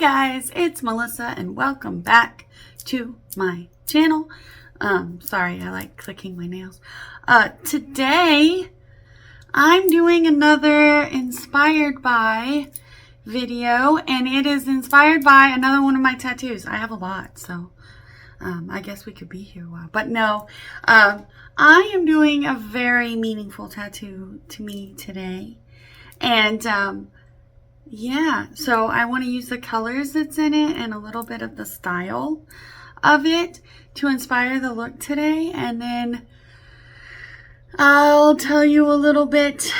guys, it's Melissa and welcome back to my channel. Sorry, I like clicking my nails. Today I'm doing another inspired by video, and it is inspired by another one of my tattoos. I have a lot, so I guess we could be here a while. But no, I am doing a very meaningful tattoo to me today. And yeah, so I want to use the colors that's in it and a little bit of the style of it to inspire the look today. And then I'll tell you a little bit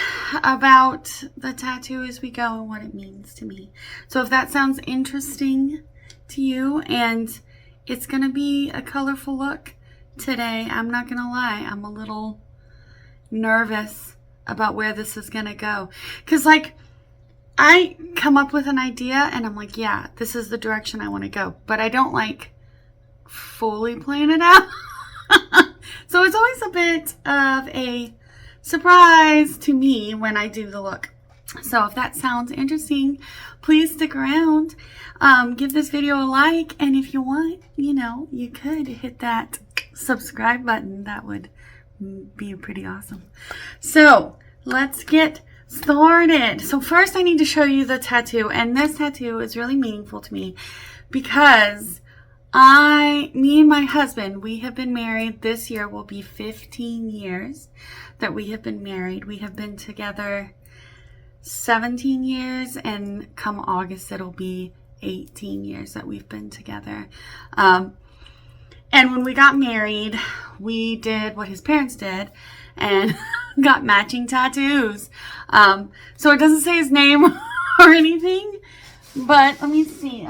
about the tattoo as we go and what it means to me. So if that sounds interesting to you, and it's going to be a colorful look today, I'm not going to lie, I'm a little nervous about where this is going to go. Because like, I come up with an idea and I'm like, yeah, this is the direction I want to go. But I don't like fully plan it out. So it's always a bit of a surprise to me when I do the look. So if that sounds interesting, please stick around. Give this video a like. And if you want, you could hit that subscribe button. That would be pretty awesome. So let's get started. So first I need to show you the tattoo, and this tattoo is really meaningful to me because me and my husband, we have been married. This year will be 15 years that we have been married. We have been together 17 years, and come August it'll be 18 years that we've been together. And when we got married, we did what his parents did and got matching tattoos. So it doesn't say his name or anything, but let me see.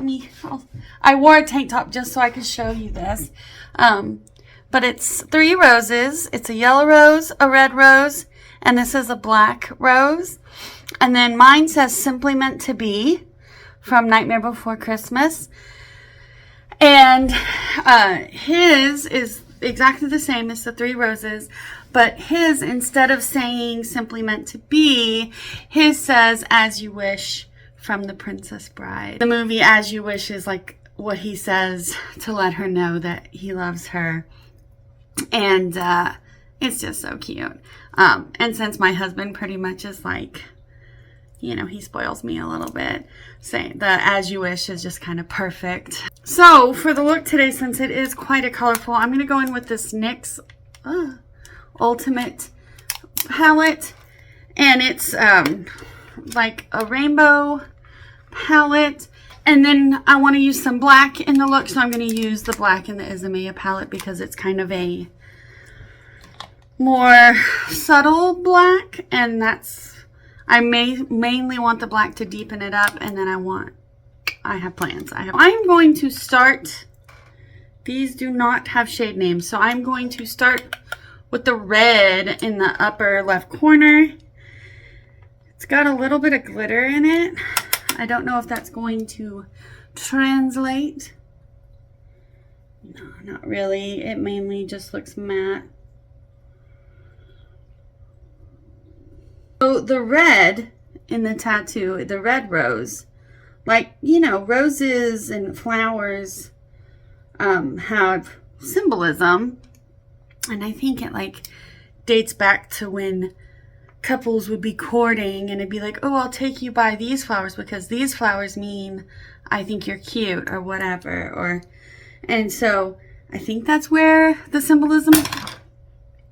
I wore a tank top just so I could show you this. But it's 3 roses. It's a yellow rose, a red rose, and this is a black rose. And then mine says Simply Meant to Be from Nightmare Before Christmas. And his is exactly the same as the 3 roses, but his, instead of saying Simply Meant to Be, his says As You Wish from The Princess Bride. The movie As You Wish is like what he says to let her know that he loves her. And it's just so cute. And since my husband pretty much is like, he spoils me a little bit, saying the As You Wish is just kind of perfect. So for the look today, since it is quite a colorful, I'm going to go in with this NYX Ultimate palette, and it's like a rainbow palette. And then I want to use some black in the look, so I'm going to use the black in the Izumaya palette because it's kind of a more subtle black, and I mainly want the black to deepen it up, and then I have plans. I'm going to start, these do not have shade names, so I'm going to start with the red in the upper left corner. It's got a little bit of glitter in it. I don't know if that's going to translate. No, not really. It mainly just looks matte. So the red in the tattoo, the red rose, like, roses and flowers have symbolism. And I think it like dates back to when couples would be courting and it'd be like, oh, I'll take you by these flowers because these flowers mean I think you're cute or whatever. And so I think that's where the symbolism,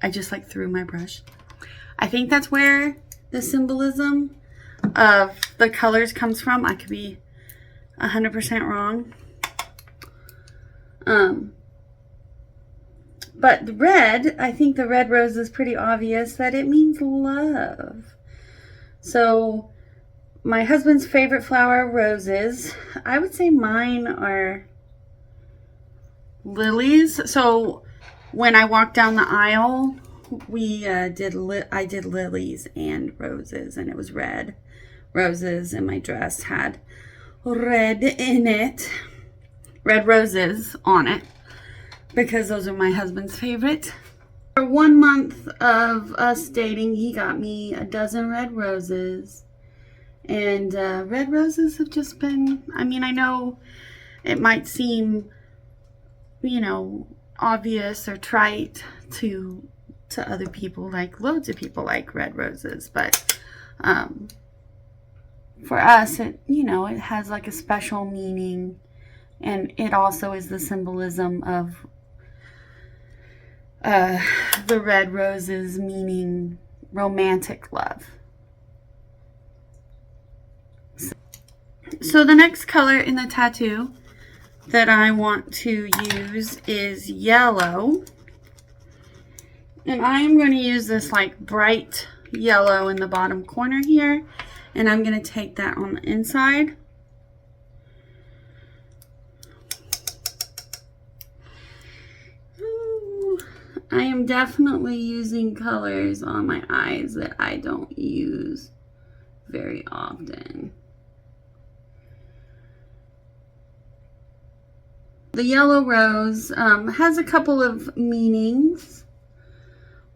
I just like threw my brush. I think that's where the symbolism of the colors comes from. I could be 100% wrong. But the red, I think the red rose is pretty obvious that it means love. So my husband's favorite flower, roses. I would say mine are lilies. So when I walked down the aisle, I did lilies and roses, and it was red roses, and my dress had red in it, red roses on it, because those are my husband's favorite. For 1 month of us dating, he got me a dozen red roses And red roses have just been, I mean, I know it might seem, you know, obvious or trite to other people, like loads of people like red roses, but for us, it, you know, it has like a special meaning, and it also is the symbolism of the red roses meaning romantic love. So the next color in the tattoo that I want to use is yellow. And I am going to use this like bright yellow in the bottom corner here. And I'm going to take that on the inside. Ooh, I am definitely using colors on my eyes that I don't use very often. The yellow rose has a couple of meanings.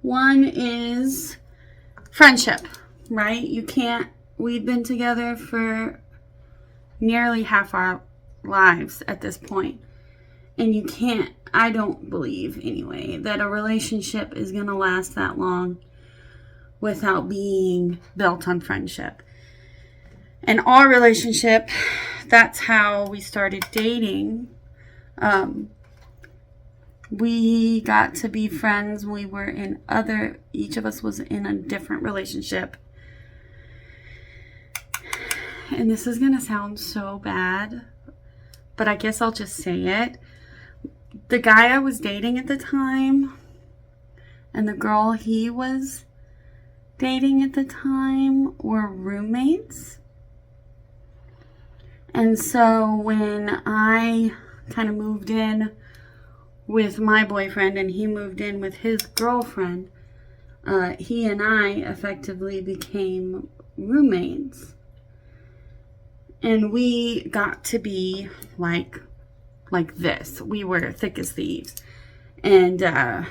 One is friendship, right? You can't, we've been together for nearly half our lives at this point. And you can't, I don't believe anyway, that a relationship is going to last that long without being built on friendship. And our relationship, that's how we started dating. We got to be friends. We were in each of us was in a different relationship. And this is going to sound so bad, but I guess I'll just say it. The guy I was dating at the time and the girl he was dating at the time were roommates. And so when I kind of moved in with my boyfriend and he moved in with his girlfriend, he and I effectively became roommates. And we got to be like this. We were thick as thieves. And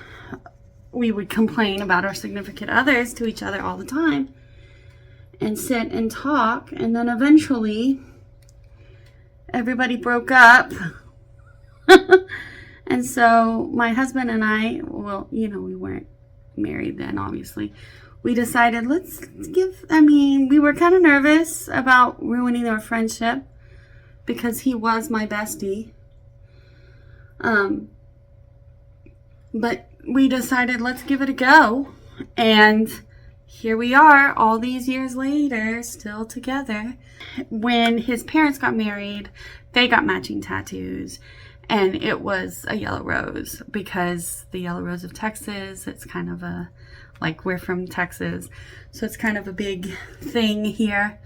we would complain about our significant others to each other all the time and sit and talk. And then eventually everybody broke up. And so my husband and I, well, you know, we weren't married then, obviously. We decided, we were kind of nervous about ruining our friendship because he was my bestie. But we decided, let's give it a go. And here we are, all these years later, still together. When his parents got married, they got matching tattoos. And it was a yellow rose because the yellow rose of Texas, it's kind of like we're from Texas. So it's kind of a big thing here.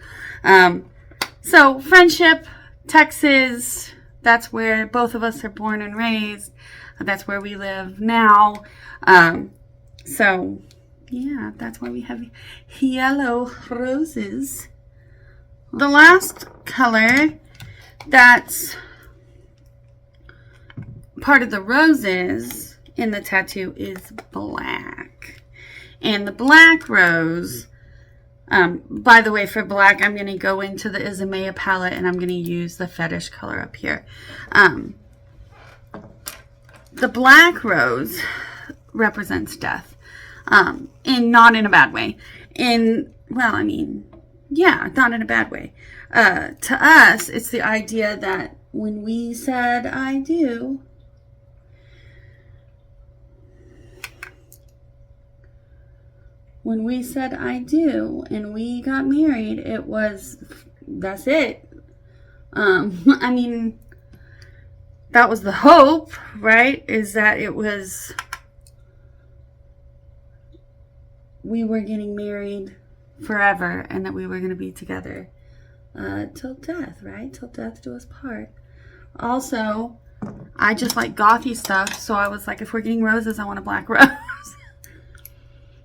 So friendship, Texas, that's where both of us are born and raised. That's where we live now. So yeah, that's why we have yellow roses. The last color that's part of the roses in the tattoo is black. And the black rose, by the way, for black, I'm going to go into the Izumaya palette and I'm going to use the fetish color up here. The black rose represents death, not in a bad way. Not in a bad way. To us, it's the idea that when we said I do, and we got married, that's it. That was the hope, right? Is that we were getting married forever and that we were going to be together till death, right? Till death do us part. Also, I just like gothy stuff, so I was like, if we're getting roses, I want a black rose.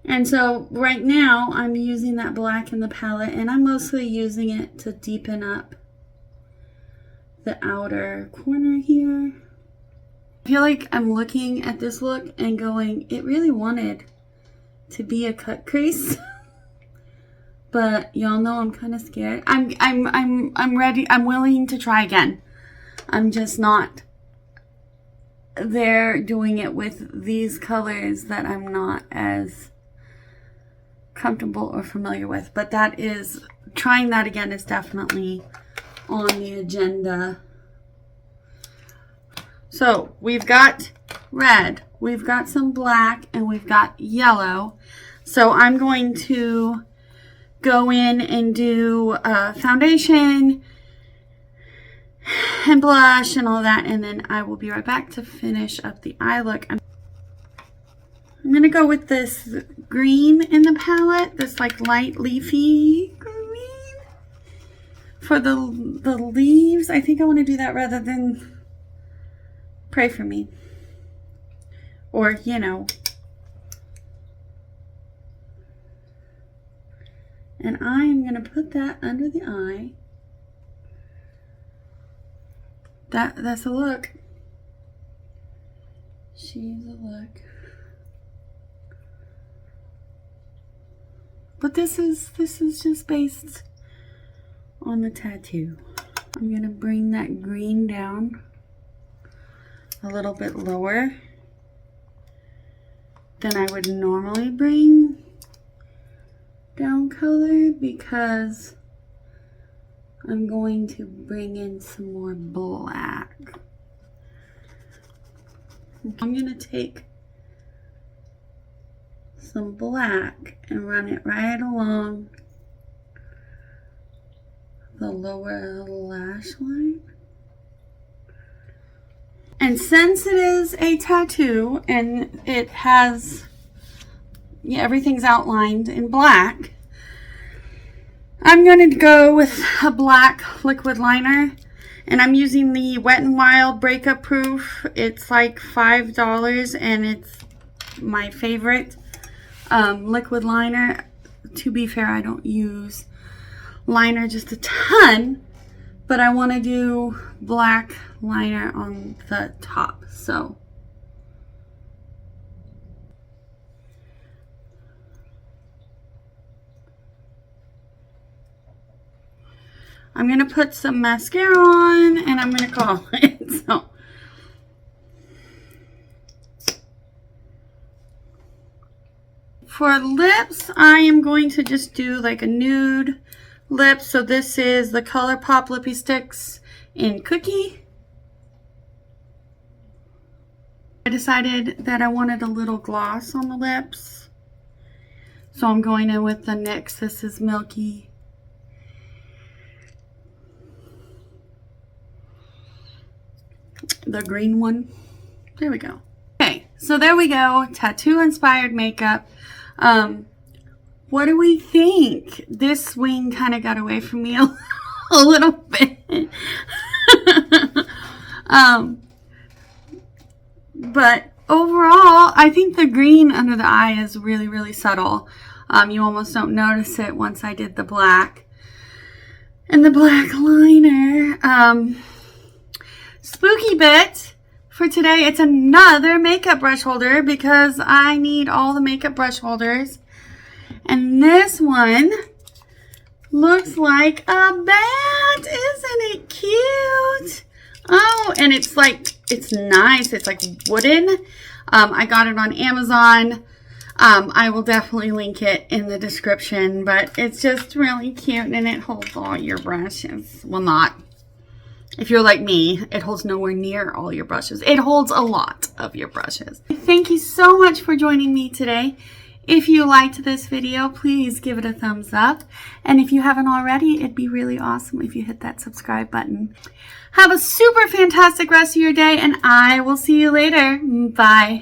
And so right now I'm using that black in the palette, and I'm mostly using it to deepen up the outer corner here. I feel like I'm looking at this look and going, it really wanted to be a cut crease, but y'all know I'm kind of scared. I'm ready. I'm willing to try again. I'm just not there doing it with these colors that I'm not as comfortable or familiar with. But that is, trying that again is definitely on the agenda. So we've got red, we've got some black, and we've got yellow. So I'm going to go in and do foundation and blush and all that, and then I will be right back to finish up the eye look. I'm going to go with this green in the palette, this like light leafy green for the leaves. I think I want to do that rather than Pray For Me, or you know. And I'm going to put that under the eye. That's a look. She's a look. But this is just based on the tattoo. I'm going to bring that green down a little bit lower than I would normally bring down color, because I'm going to bring in some more black. I'm going to take some black and run it right along the lower lash line. And since it is a tattoo and it has, yeah, everything's outlined in black, I'm going to go with a black liquid liner, and I'm using the Wet n Wild Breakup Proof. It's like $5 and it's my favorite liquid liner. To be fair, I don't use liner just a ton, but I want to do black liner on the top. So I'm going to put some mascara on and I'm going to call it. So for lips, I am going to just do like a nude lip. So this is the ColourPop Lippy Sticks in Cookie. I decided that I wanted a little gloss on the lips, so I'm going in with the NYX. This is Milky. The green one. There we go. Okay, so there we go. Tattoo inspired makeup. What do we think? This swing kind of got away from me a little bit. But overall, I think the green under the eye is really, really subtle. You almost don't notice it once I did the black. And the black liner. Spooky bit for today, it's another makeup brush holder because I need all the makeup brush holders. And this one looks like a bat. Isn't it cute? Oh, and it's like, it's nice. It's like wooden. I got it on Amazon. I will definitely link it in the description, but it's just really cute and it holds all your brushes. Well, not. If you're like me, it holds nowhere near all your brushes. It holds a lot of your brushes. Thank you so much for joining me today. If you liked this video, please give it a thumbs up. And if you haven't already, it'd be really awesome if you hit that subscribe button. Have a super fantastic rest of your day, and I will see you later. Bye.